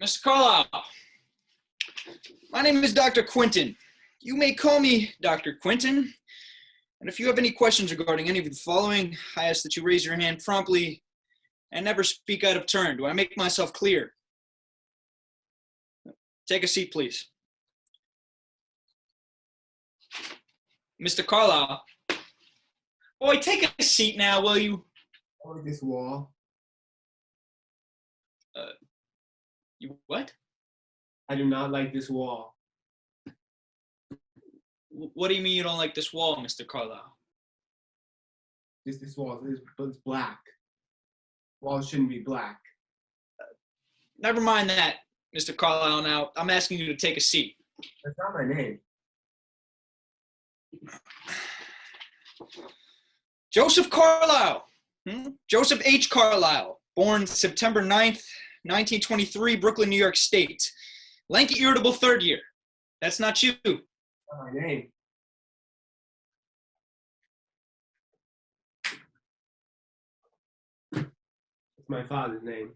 Mr. Carlisle, my name is Dr. Quinton. You may call me Dr. Quinton. And if you have any questions regarding any of the following, I ask that you raise your hand promptly and never speak out of turn. Do I make myself clear? Take a seat, please. Mr. Carlisle. Boy, take a seat now, will you? Or this wall. You what? I do not like this wall. What do you mean you don't like this wall, Mr. Carlisle? This wall it's black. Walls shouldn't be black. Never mind that, Mr. Carlisle. Now, I'm asking you to take a seat. That's not my name. Joseph Carlisle. Joseph H. Carlisle, born September 9th, 1923, Brooklyn, New York State. Lanky, irritable third year. That's not you. That's not my name. It's my father's name.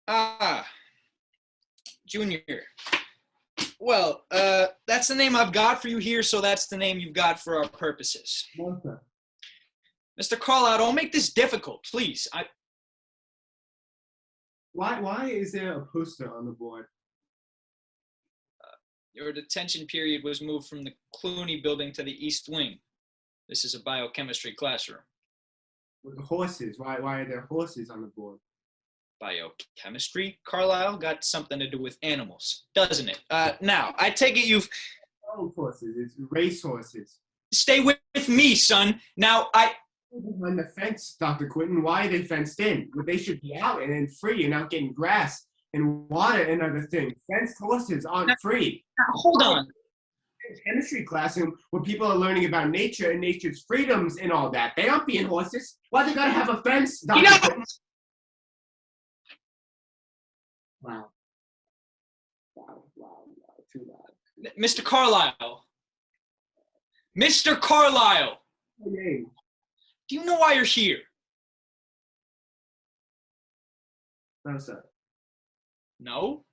Ah, Junior. Well, that's the name I've got for you here, so that's the name you've got for our purposes. Martha. Mr. Carlisle, don't make this difficult, please. Why is there a poster on the board? Your detention period was moved from the Clooney building to the East Wing. This is a biochemistry classroom. With the horses. Why are there horses on the board? Biochemistry, Carlisle, got something to do with animals, doesn't it? Now, I take it you've... Oh, horses. It's race horses. Stay with me, son. Now, Behind the fence, Dr. Quinton. Why are they fenced in? Well, they should be out and free and out getting grass and water and other things. Fenced horses aren't free. hold on. Chemistry classroom where people are learning about nature and nature's freedoms and all that. They aren't being horses. Why they gotta have a fence, Dr. Quinton? Wow. Too loud. Mr. Carlisle. Mr. Carlisle. My name. Do you know why you're here? No, sir. No?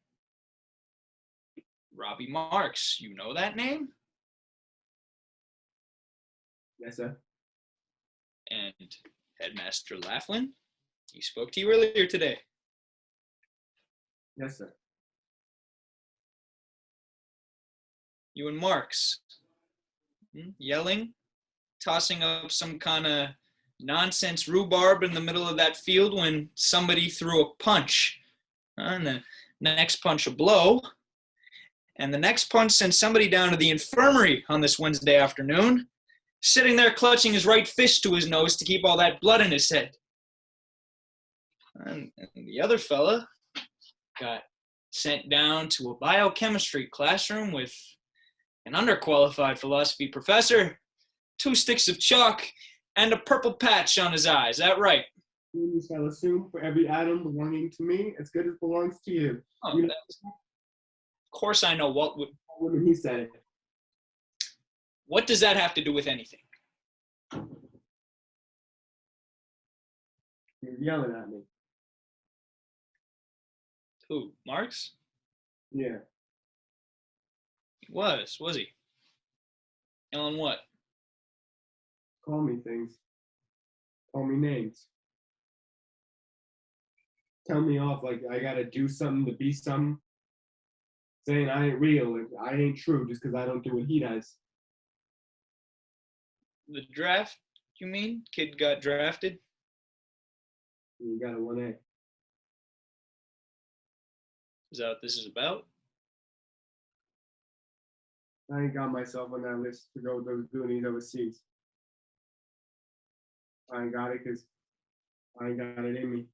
Robbie Marks. You know that name? Yes, sir. And Headmaster Laughlin? He spoke to you earlier today. Yes, sir. You and Marks. Yelling? Tossing up some kind of nonsense rhubarb in the middle of that field when somebody threw a punch. And the next punch a blow. And the next punch sent somebody down to the infirmary on this Wednesday afternoon, sitting there clutching his right fist to his nose to keep all that blood in his head. And the other fella got sent down to a biochemistry classroom with an underqualified philosophy professor, 2 sticks of chalk, and a purple patch on his eye. Is that right? You shall assume for every atom belonging to me as good as belongs to you. Oh, of course I know what would... When he said it. What does that have to do with anything? You're yelling at me. Who? Marks? Yeah. He was he? Yelling what? Call me things. Call me names. Tell me off like I gotta do something to be something. Saying I ain't real and I ain't true just because I don't do what he does. The draft, you mean? Kid got drafted? You got a 1A. Is that what this is about? I ain't got myself on that list to go doing these overseas. I ain't got it because I ain't got it in me.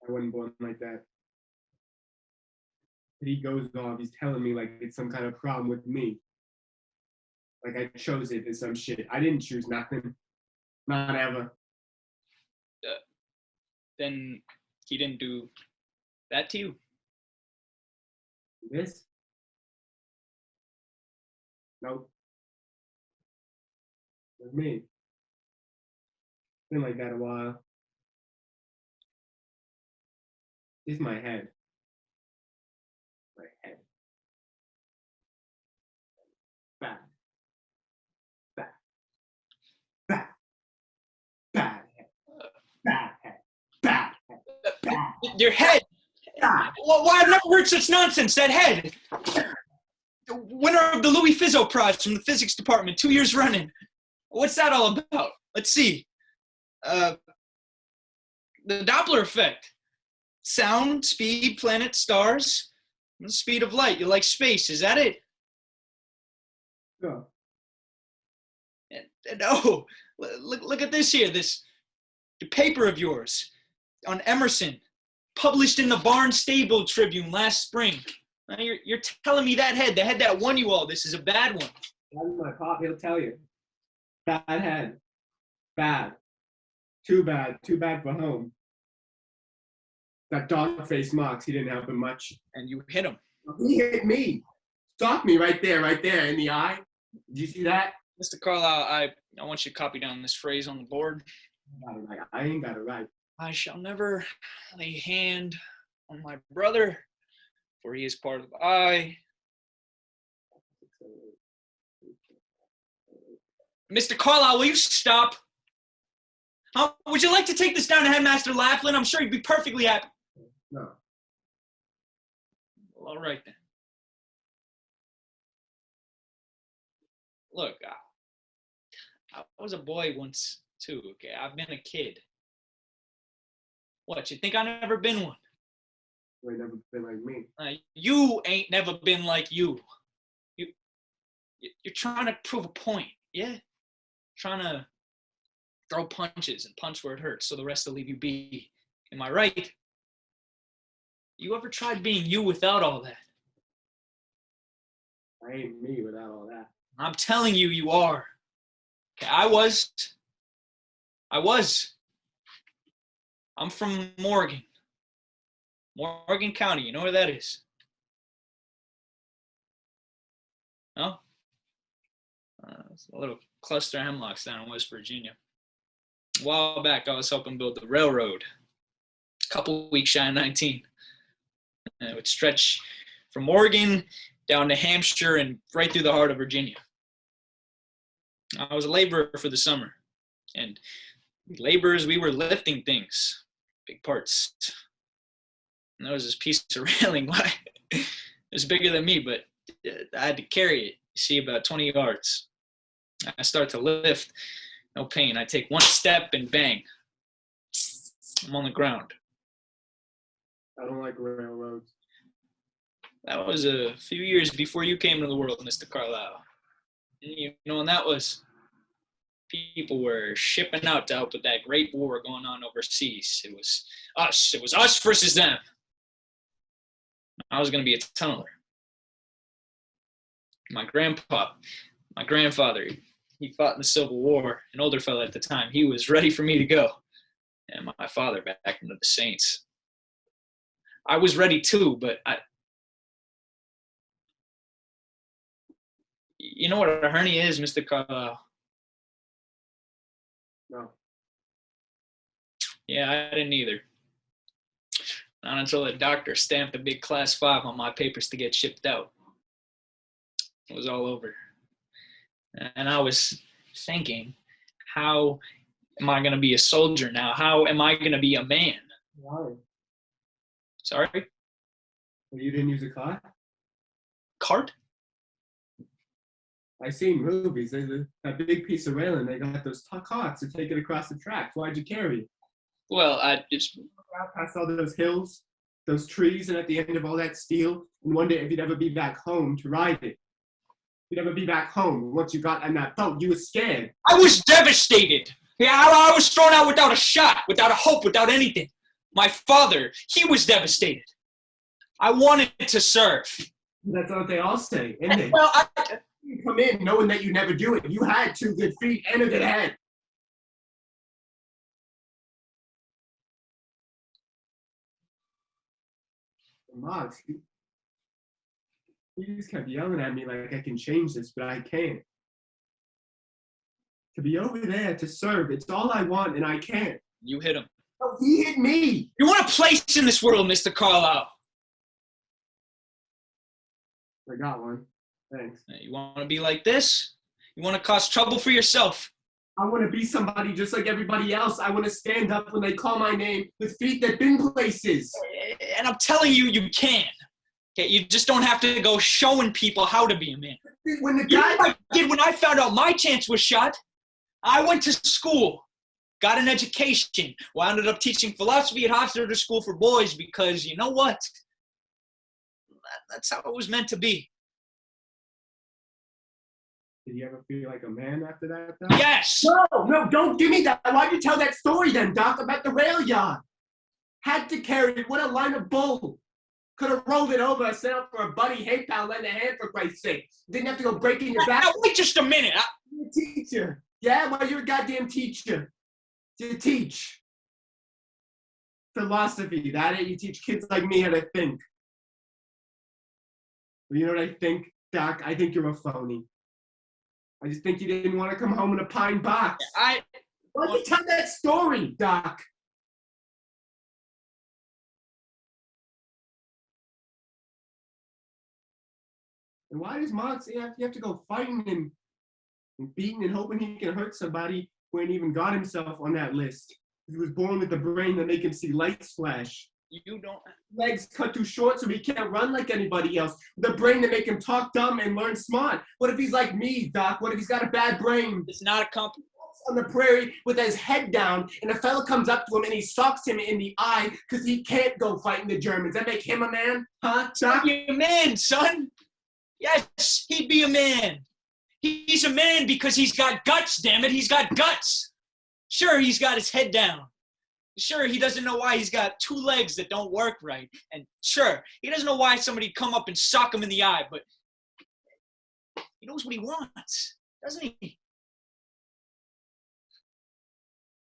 I wasn't born like that. But he goes off, he's telling me like it's some kind of problem with me. Like I chose it or some shit. I didn't choose nothing. Not ever. Then he didn't do that to you? This? Nope. With me. Been like that a while. This is my head. My head. Bad. Bad. Bad. Bad head. Bad head. Bad head. Bad. Your head. Bad. Well, why I've never heard such nonsense. That head. The winner of the Louis Fizzo Prize from the physics department 2 years running. What's that all about? Let's see. The Doppler effect. Sound, speed, planet, stars, the speed of light. You like space, is that it? No. No. Look at this here, this paper of yours on Emerson, published in the Barnstable Tribune last spring. Now you're telling me that head, the head that won you all this, is a bad one. That's my pop, he'll tell you. Bad head. Bad. Too bad. Too bad for home. That dog-faced Mox, he didn't help him much. And you hit him. He hit me. Stopped me right there in the eye. Did you see that? Mr. Carlisle, I want you to copy down this phrase on the board. I ain't got it right. I shall never lay hand on my brother, for he is part of I. Mr. Carlisle, will you stop? Would you like to take this down to Headmaster Laughlin? I'm sure he'd be perfectly happy. No. Well, all right then. Look, I was a boy once too, okay? I've been a kid. What, you think I've never been one? You ain't never been like me. You ain't never been like you. You're trying to prove a point, yeah? Trying to throw punches and punch where it hurts so the rest will leave you be. Am I right? You ever tried being you without all that? I ain't me without all that. I'm telling you, you are. Okay, I was. I'm from Morgan. Morgan County, you know where that is? No? It's a little cluster of hemlocks down in West Virginia. A while back, I was helping build the railroad. A couple weeks shy of 19. And it would stretch from Oregon down to Hampshire and right through the heart of Virginia. I was a laborer for the summer. And laborers, we were lifting things, big parts. And there was this piece of railing. It was bigger than me, but I had to carry it, you see, about 20 yards. I start to lift, no pain. I take one step and bang, I'm on the ground. I don't like railroads. That was a few years before you came into the world, Mr. Carlisle. You know when that was? People were shipping out to help with that great war going on overseas. It was us versus them. I was going to be a tunneler. My grandfather, he fought in the Civil War, an older fellow at the time. He was ready for me to go. And my father back into the Saints. I was ready too, but you know what a hernia is, Mr. Carlisle? No. Yeah, I didn't either. Not until the doctor stamped a big class 5 on my papers to get shipped out. It was all over. And I was thinking, how am I going to be a soldier now? How am I going to be a man? Why? Sorry? Well, you didn't use a cart? Cart? I seen movies. There's a big piece of railing. They got those carts to take it across the tracks. Why'd you carry it? Well, I just... Out past all those hills, those trees, and at the end of all that steel, and wonder if you'd ever be back home to ride it. You'd ever be back home. Once you got on that boat, you were scared. I was devastated. Yeah, I was thrown out without a shot, without a hope, without anything. My father, he was devastated. I wanted to serve. That's what they all say, isn't it? Well, You come in knowing that you never do it. You had 2 good feet and a good head. Mox, he just kept yelling at me like I can change this, but I can't. To be over there, to serve, it's all I want, and I can't. you hit him. Oh, he hit me. You want a place in this world, Mr. Carlisle. I got one. Thanks. You want to be like this? You want to cause trouble for yourself? I want to be somebody just like everybody else. I want to stand up when they call my name with feet that been places. And I'm telling you, you can. Okay, you just don't have to go showing people how to be a man. When the You know guy what I did when I found out my chance was shot? I went to school, got an education, wound up teaching philosophy at Hofstadter School For Boys because, you know what? That's how it was meant to be. Did you ever feel like a man after that, Doc? Yes! No, don't give me that. Why'd you tell that story then, Doc, about the rail yard? Had to carry it. What a line of bull. Could have rolled it over and sent out for a buddy. Hey, pal, lend a hand for Christ's sake. Didn't have to go breaking your back. Now, wait just a minute. You're a teacher. Yeah, well, you're a goddamn teacher. You teach philosophy. That it. You teach kids like me how to think. Well, you know what I think, Doc? I think you're a phony. I just think you didn't want to come home in a pine box. Why'd you tell that story, Doc? And why does Marx you have to go fighting and beating and hoping he can hurt somebody who ain't even got himself on that list? He was born with a brain that make him see lights flash. You don't. Legs cut too short so he can't run like anybody else. The brain that make him talk dumb and learn smart. What if he's like me, Doc? What if he's got a bad brain? It's not a compliment. On the prairie with his head down, and a fella comes up to him and he socks him in the eye because he can't go fighting the Germans. That make him a man? Huh, Doc? He'd be a man, son. Yes, he'd be a man. He's a man because he's got guts, damn it. He's got guts. Sure, he's got his head down. Sure, he doesn't know why he's got two legs that don't work right. And sure, he doesn't know why somebody come up and sock him in the eye, but he knows what he wants, doesn't he?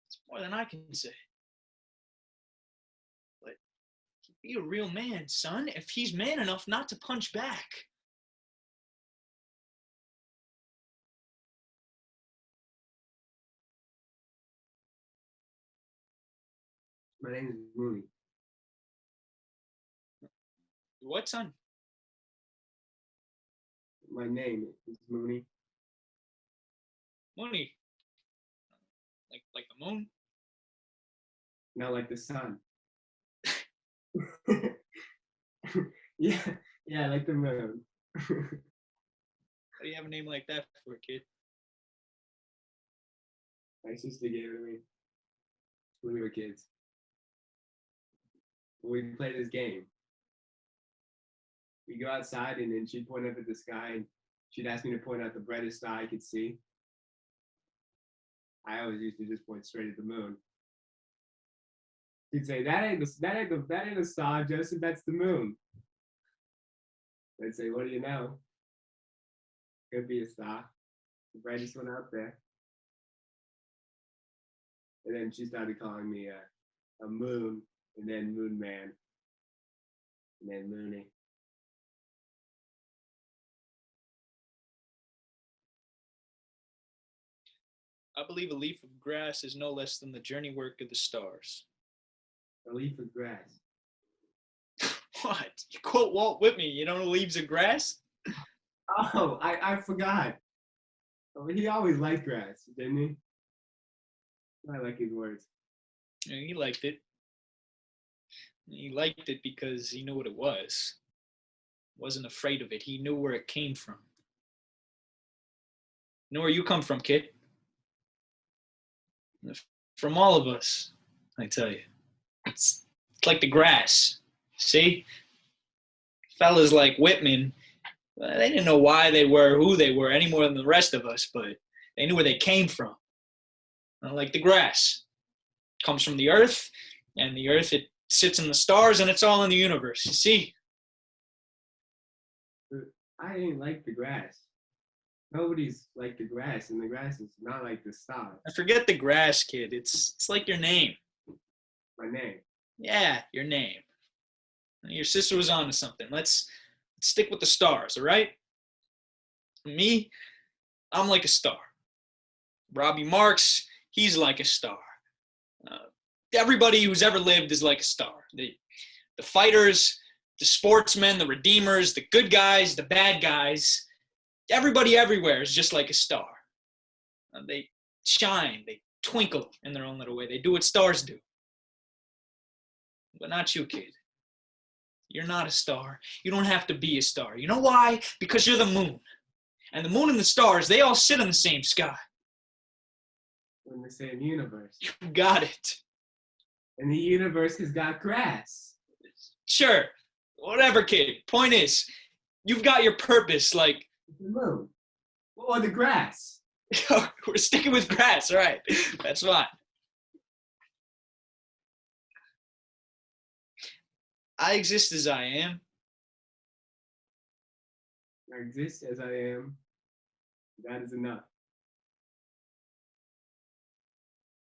It's more than I can say. But he'd be a real man, son, if he's man enough not to punch back. My name is Mooney. What, son? My name is Mooney. Mooney. Like the moon? Not like the sun. yeah, like the moon. How do you have a name like that for a kid? My sister gave it to me when we were kids. We played this game. We go outside and then she'd point up at the sky and she'd ask me to point out the brightest star I could see. I always used to just point straight at the moon. She'd say, that ain't a star, Joseph, that's the moon. I'd say, what do you know? Could be a star. The brightest one out there. And then she started calling me a moon, and then Moon Man, and then Mooney. I believe a leaf of grass is no less than the journey work of the stars. A leaf of grass. What? You quote Walt Whitman, you don't know leaves of grass? Oh, I forgot. Oh, he always liked grass, didn't he? I like his words. Yeah, he liked it. He liked it because he knew what it was. Wasn't afraid of it. He knew where it came from. You know where you come from, kid? From all of us, I tell you. It's like the grass. See? Fellas like Whitman, they didn't know why they were who they were any more than the rest of us, but they knew where they came from. Like the grass. It comes from the earth, and the earth, it sits in the stars, and it's all in the universe. You see? I ain't like the grass. Nobody's like the grass, and the grass is not like the stars. I forget the grass, kid. It's like your name. My name. Yeah, your name. Your sister was onto something. Let's stick with the stars, all right? Me, I'm like a star. Robbie Marks, he's like a star. everybody who's ever lived is like a star. The fighters, the sportsmen, the redeemers, the good guys, the bad guys, everybody everywhere is just like a star. They shine, they twinkle in their own little way. They do what stars do. But not you, kid. You're not a star. You don't have to be a star. You know why? Because you're the moon. And the moon and the stars, they all sit in the same sky. In the same universe. You got it. And the universe has got grass. Sure. Whatever, kid. Point is, you've got your purpose, like... The moon. Or the grass. We're sticking with grass, all right. That's fine. I exist as I am. I exist as I am. That is enough.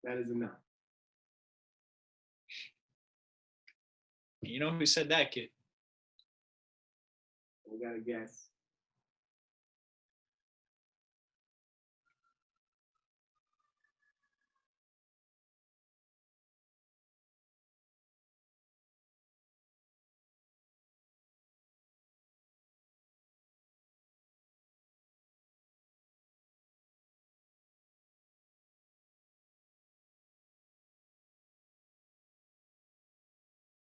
That is enough. You know who said that, kid? I gotta guess.